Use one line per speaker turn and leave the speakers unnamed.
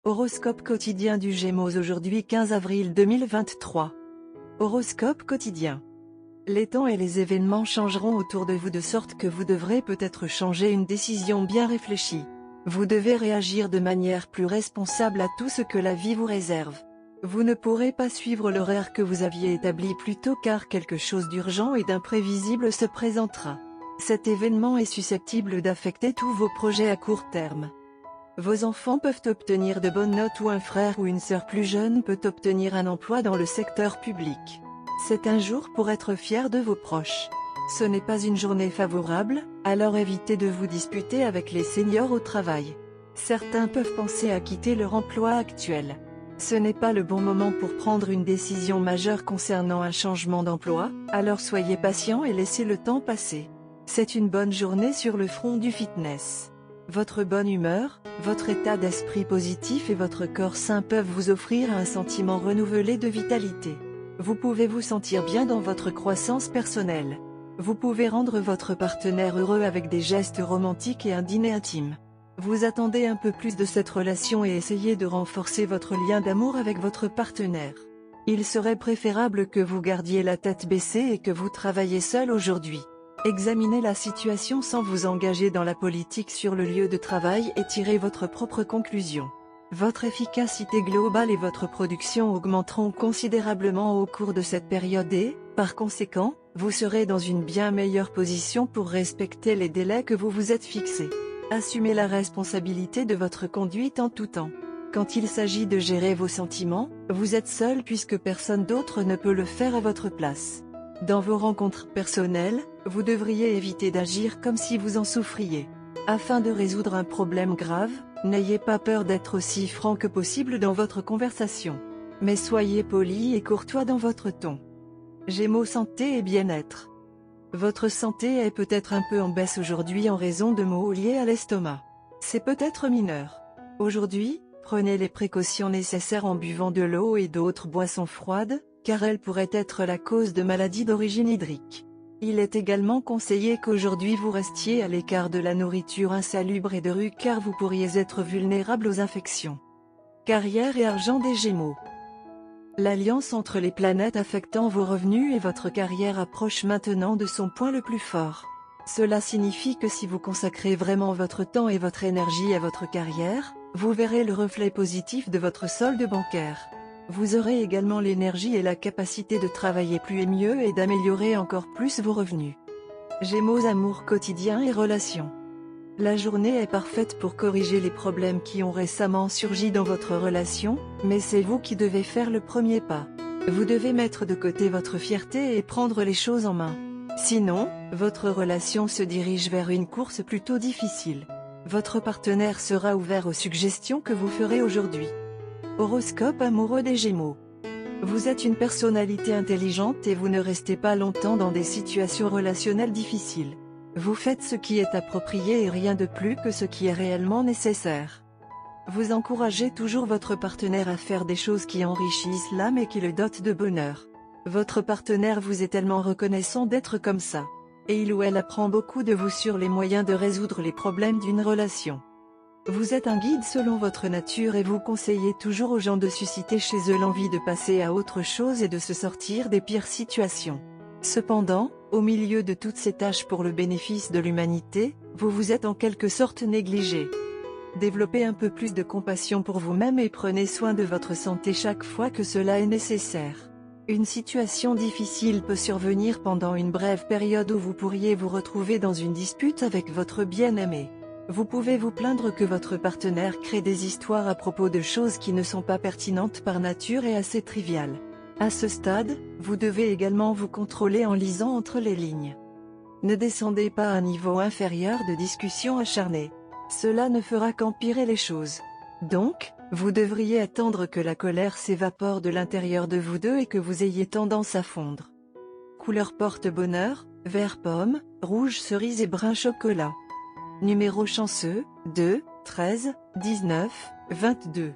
Horoscope quotidien du Gémeaux aujourd'hui 15 avril 2023. Horoscope quotidien. Les temps et les événements changeront autour de vous de sorte que vous devrez peut-être changer une décision bien réfléchie. Vous devez réagir de manière plus responsable à tout ce que la vie vous réserve. Vous ne pourrez pas suivre l'horaire que vous aviez établi plus tôt car quelque chose d'urgent et d'imprévisible se présentera. Cet événement est susceptible d'affecter tous vos projets à court terme. Vos enfants peuvent obtenir de bonnes notes ou un frère ou une sœur plus jeune peut obtenir un emploi dans le secteur public. C'est un jour pour être fier de vos proches. Ce n'est pas une journée favorable, alors évitez de vous disputer avec les seniors au travail. Certains peuvent penser à quitter leur emploi actuel. Ce n'est pas le bon moment pour prendre une décision majeure concernant un changement d'emploi, alors soyez patient et laissez le temps passer. C'est une bonne journée sur le front du fitness. Votre bonne humeur, votre état d'esprit positif et votre corps sain peuvent vous offrir un sentiment renouvelé de vitalité. Vous pouvez vous sentir bien dans votre croissance personnelle. Vous pouvez rendre votre partenaire heureux avec des gestes romantiques et un dîner intime. Vous attendez un peu plus de cette relation et essayez de renforcer votre lien d'amour avec votre partenaire. Il serait préférable que vous gardiez la tête baissée et que vous travailliez seul aujourd'hui. Examinez la situation sans vous engager dans la politique sur le lieu de travail et tirez votre propre conclusion. Votre efficacité globale et votre production augmenteront considérablement au cours de cette période et, par conséquent, vous serez dans une bien meilleure position pour respecter les délais que vous vous êtes fixés. Assumez la responsabilité de votre conduite en tout temps. Quand il s'agit de gérer vos sentiments, vous êtes seul puisque personne d'autre ne peut le faire à votre place. Dans vos rencontres personnelles, vous devriez éviter d'agir comme si vous en souffriez. Afin de résoudre un problème grave, n'ayez pas peur d'être aussi franc que possible dans votre conversation. Mais soyez poli et courtois dans votre ton. Gémeaux santé et bien-être. Votre santé est peut-être un peu en baisse aujourd'hui en raison de maux liés à l'estomac. C'est peut-être mineur. Aujourd'hui, prenez les précautions nécessaires en buvant de l'eau et d'autres boissons froides, car elles pourraient être la cause de maladies d'origine hydrique. Il est également conseillé qu'aujourd'hui vous restiez à l'écart de la nourriture insalubre et de rue car vous pourriez être vulnérable aux infections. Carrière et argent des Gémeaux. L'alliance entre les planètes affectant vos revenus et votre carrière approche maintenant de son point le plus fort. Cela signifie que si vous consacrez vraiment votre temps et votre énergie à votre carrière, vous verrez le reflet positif de votre solde bancaire. Vous aurez également l'énergie et la capacité de travailler plus et mieux et d'améliorer encore plus vos revenus. Gémeaux amour quotidien et relations. La journée est parfaite pour corriger les problèmes qui ont récemment surgi dans votre relation, mais c'est vous qui devez faire le premier pas. Vous devez mettre de côté votre fierté et prendre les choses en main. Sinon, votre relation se dirige vers une course plutôt difficile. Votre partenaire sera ouvert aux suggestions que vous ferez aujourd'hui. Horoscope amoureux des Gémeaux. Vous êtes une personnalité intelligente et vous ne restez pas longtemps dans des situations relationnelles difficiles. Vous faites ce qui est approprié et rien de plus que ce qui est réellement nécessaire. Vous encouragez toujours votre partenaire à faire des choses qui enrichissent l'âme et qui le dotent de bonheur. Votre partenaire vous est tellement reconnaissant d'être comme ça. Et il ou elle apprend beaucoup de vous sur les moyens de résoudre les problèmes d'une relation. Vous êtes un guide selon votre nature et vous conseillez toujours aux gens de susciter chez eux l'envie de passer à autre chose et de se sortir des pires situations. Cependant, au milieu de toutes ces tâches pour le bénéfice de l'humanité, vous vous êtes en quelque sorte négligé. Développez un peu plus de compassion pour vous-même et prenez soin de votre santé chaque fois que cela est nécessaire. Une situation difficile peut survenir pendant une brève période où vous pourriez vous retrouver dans une dispute avec votre bien-aimé. Vous pouvez vous plaindre que votre partenaire crée des histoires à propos de choses qui ne sont pas pertinentes par nature et assez triviales. À ce stade, vous devez également vous contrôler en lisant entre les lignes. Ne descendez pas à un niveau inférieur de discussion acharnée. Cela ne fera qu'empirer les choses. Donc, vous devriez attendre que la colère s'évapore de l'intérieur de vous deux et que vous ayez tendance à fondre. Couleur porte-bonheur, vert pomme, rouge cerise et brun chocolat. Numéro chanceux, 2, 13, 19, 22.